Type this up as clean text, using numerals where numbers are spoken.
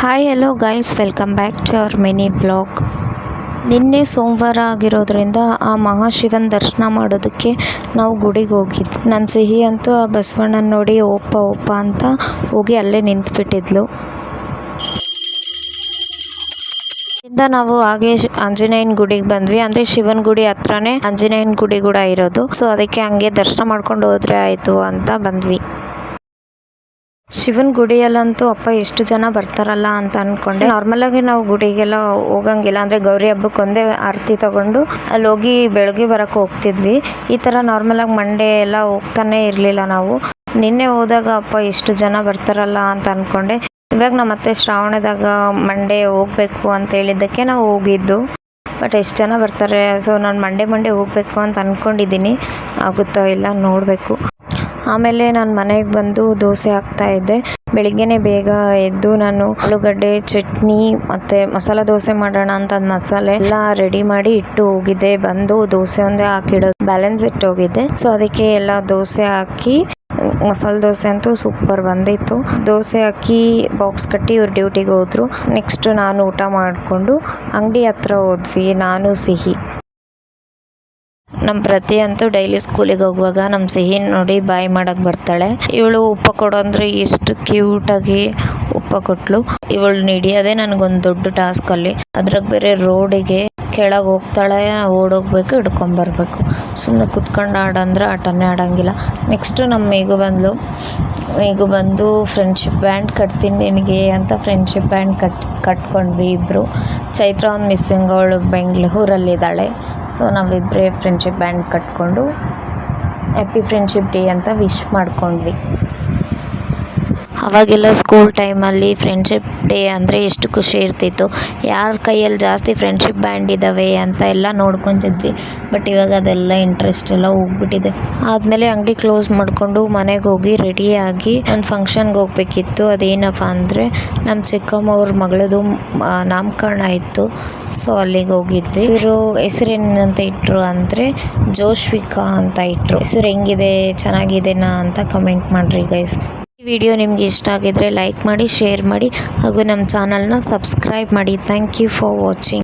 Hi hello guys, welcome back to our mini blog. ನಿನ್ನೆ ಸೋಮವಾರ ಆಗಿರೋದ್ರಿಂದ ಆ ಮಹಾಶಿವನ ದರ್ಶನ ಮಾಡೋದಕ್ಕೆ ನಾವು ಗುಡಿಗೆ ಹೋಗಿದ್ವಿ. ನಮ್ಮ ಸಿಹಿ ಅಂತೂ ಆ ಬಸವಣ್ಣನ ನೋಡಿ ಓಪ್ಪ ಅಂತ ಹೋಗಿ ಅಲ್ಲೇ ನಿಂತುಬಿಟ್ಟಿದ್ಲು. ಇಂದ ನಾವು ಹಾಗೆ ಆಂಜನೇಯನ ಗುಡಿಗೆ ಬಂದ್ವಿ. ಅಂದರೆ ಶಿವನ ಗುಡಿ ಹತ್ರನೇ ಆಂಜನೇಯನ ಗುಡಿ ಕೂಡ ಇರೋದು. ಸೊ ಅದಕ್ಕೆ ಹಂಗೆ ದರ್ಶನ ಮಾಡ್ಕೊಂಡು ಹೋದ್ರೆ ಆಯಿತು ಅಂತ ಬಂದ್ವಿ. ಶಿವನ ಗುಡಿಯಲ್ಲಂತೂ ಅಪ್ಪ ಎಷ್ಟು ಜನ ಬರ್ತಾರಲ್ಲ ಅಂತ ಅಂದ್ಕೊಂಡೆ. ನಾರ್ಮಲಾಗಿ ನಾವು ಗುಡಿಗೆಲ್ಲ ಹೋಗಂಗಿಲ್ಲ, ಅಂದರೆ ಗೌರಿ ಹಬ್ಬಕ್ಕೆ ಒಂದೇ ಆರತಿ ತಗೊಂಡು ಅಲ್ಲಿ ಹೋಗಿ ಬೆಳಗ್ಗೆ ಬರೋಕ್ಕೆ ಹೋಗ್ತಿದ್ವಿ. ಈ ಥರ ನಾರ್ಮಲಾಗಿ ಮಂಡೇ ಎಲ್ಲ ಹೋಗ್ತಾನೆ ಇರಲಿಲ್ಲ ನಾವು. ನಿನ್ನೆ ಹೋದಾಗ ಅಪ್ಪ ಎಷ್ಟು ಜನ ಬರ್ತಾರಲ್ಲ ಅಂತ ಅಂದ್ಕೊಂಡೆ. ಇವಾಗ ನಮ್ಮ ಮತ್ತೆ ಶ್ರಾವಣದಾಗ ಮಂಡೇ ಹೋಗಬೇಕು ಅಂತ ಹೇಳಿದ್ದಕ್ಕೆ ನಾವು ಹೋಗಿದ್ದು. ಬಟ್ ಎಷ್ಟು ಜನ ಬರ್ತಾರೆ, ಸೊ ನಾನು ಮಂಡೇ ಹೋಗಬೇಕು ಅಂತ ಅಂದ್ಕೊಂಡಿದ್ದೀನಿ. ಆಗುತ್ತೋ ಇಲ್ಲ ನೋಡಬೇಕು. ಆಮೇಲೆ ನಾನು ಮನೆಗೆ ಬಂದು ದೋಸೆ ಹಾಕ್ತಾಯಿದ್ದೆ. ಬೆಳಿಗ್ಗೆನೇ ಬೇಗ ಎದ್ದು ನಾನು ಆಲೂಗಡ್ಡೆ ಚಟ್ನಿ ಮತ್ತು ಮಸಾಲೆ ದೋಸೆ ಮಾಡೋಣ ಅಂತ ಮಸಾಲೆ ಎಲ್ಲ ರೆಡಿ ಮಾಡಿ ಇಟ್ಟು ಹೋಗಿದ್ದೆ. ಬಂದು ದೋಸೆ ಒಂದೇ ಹಾಕಿಡೋದು ಬ್ಯಾಲೆನ್ಸ್ ಇಟ್ಟು ಹೋಗಿದ್ದೆ. ಸೊ ಅದಕ್ಕೆ ಎಲ್ಲ ದೋಸೆ ಹಾಕಿ, ಮಸಾಲೆ ದೋಸೆ ಅಂತೂ ಸೂಪರ್ ಬಂದಿತ್ತು. ದೋಸೆ ಹಾಕಿ ಬಾಕ್ಸ್ ಕಟ್ಟಿ ಇವ್ರು ಡ್ಯೂಟಿಗೆ ಹೋದ್ರು. ನೆಕ್ಸ್ಟ್ ನಾನು ಊಟ ಮಾಡಿಕೊಂಡು ಅಂಗಡಿ ಹತ್ರ ಹೋದ್ವಿ, ನಾನು ಸಿಹಿ. ನಮ್ಮ ಪ್ರತಿ ಅಂತೂ ಡೈಲಿ ಸ್ಕೂಲಿಗೆ ಹೋಗುವಾಗ ನಮ್ಮ ಸಿಹಿ ನೋಡಿ ಬಾಯ್ ಮಾಡೋಕ್ಕೆ ಬರ್ತಾಳೆ. ಇವಳು ಉಪ್ಪ ಕೊಡು ಅಂದರೆ ಎಷ್ಟು ಕ್ಯೂಟಾಗಿ ಉಪ್ಪ ಕೊಟ್ಲು. ಇವಳು ಹಿಡಿಯೋದೇ ನನಗೊಂದು ದೊಡ್ಡ ಟಾಸ್ಕಲ್ಲಿ. ಅದ್ರಾಗ ಬೇರೆ ರೋಡಿಗೆ ಕೆಳಗೆ ಹೋಗ್ತಾಳೆ, ಓಡೋಗ್ಬೇಕು, ಹಿಡ್ಕೊಂಬರ್ಬೇಕು. ಸುಮ್ಮನೆ ಕುತ್ಕೊಂಡು ಆಡಂದ್ರೆ ಆಟನೇ ಆಡೋಂಗಿಲ್ಲ. ನೆಕ್ಸ್ಟು ನಮ್ಮ ಮೇಘು ಬಂದು ಫ್ರೆಂಡ್ಶಿಪ್ ಬ್ಯಾಂಡ್ ಕಟ್ತೀನಿ ನಿನಗೆ ಅಂತ ಫ್ರೆಂಡ್ಶಿಪ್ ಬ್ಯಾಂಡ್ ಕಟ್ಕೊಂಡ್ವಿ ಇಬ್ಬರು. ಚೈತ್ರ ಒಂದು ಮಿಸ್ಸಿಂಗ್, ಅವಳು ಬೆಂಗಳೂರಲ್ಲಿದ್ದಾಳೆ. ಸೊ ನಾವಿಬ್ಬರೇ ಫ್ರೆಂಡ್ಶಿಪ್ ಬ್ಯಾಂಡ್ ಕಟ್ಕೊಂಡು ಹ್ಯಾಪಿ ಫ್ರೆಂಡ್ಶಿಪ್ ಡೇ ಅಂತ ವಿಶ್ ಮಾಡ್ಕೊಂಡ್ವಿ. ಅವಾಗೆಲ್ಲ ಸ್ಕೂಲ್ ಟೈಮಲ್ಲಿ ಫ್ರೆಂಡ್ಶಿಪ್ ಡೇ ಅಂದರೆ ಎಷ್ಟು ಖುಷಿ ಇರ್ತಿತ್ತು. ಯಾರ ಕೈಯಲ್ಲಿ ಜಾಸ್ತಿ ಫ್ರೆಂಡ್ಶಿಪ್ ಬ್ಯಾಂಡ್ ಇದ್ದಾವೆ ಅಂತ ಎಲ್ಲ ನೋಡ್ಕೊತಿದ್ವಿ. ಬಟ್ ಇವಾಗ ಅದೆಲ್ಲ ಇಂಟ್ರೆಸ್ಟ್ ಎಲ್ಲ ಹೋಗ್ಬಿಟ್ಟಿದೆ. ಆದಮೇಲೆ ಅಂಗಡಿ ಕ್ಲೋಸ್ ಮಾಡಿಕೊಂಡು ಮನೆಗೆ ಹೋಗಿ ರೆಡಿಯಾಗಿ ಒಂದು ಫಂಕ್ಷನ್ಗೆ ಹೋಗ್ಬೇಕಿತ್ತು. ಅದೇನಪ್ಪ ಅಂದರೆ ನಮ್ಮ ಚಿಕ್ಕಮ್ಮವ್ರ ಮಗಳದು ನಾಮಕರಣ ಇತ್ತು. ಸೊ ಅಲ್ಲಿಗೆ ಹೋಗಿದ್ವಿ. ಹೆಸರೇನಂತ ಇಟ್ಟರು ಅಂದರೆ ಜೋಶ್ವಿಕಾ ಅಂತ ಇಟ್ಟರು. ಹೆಸರು ಹೆಂಗಿದೆ, ಚೆನ್ನಾಗಿದೆನಾ ಅಂತ ಕಮೆಂಟ್ ಮಾಡಿರಿ ಗೈಸ್. ಈ ವಿಡಿಯೋ ನಿಮ್ಗೆ ಇಷ್ಟ ಆಗಿದ್ರೆ ಲೈಕ್ ಮಾಡಿ, ಶೇರ್ ಮಾಡಿ ಹಾಗೂ ನಮ್ಮ ಚಾನಲ್ನ ಸಬ್ಸ್ಕ್ರೈಬ್ ಮಾಡಿ. Thank you for watching.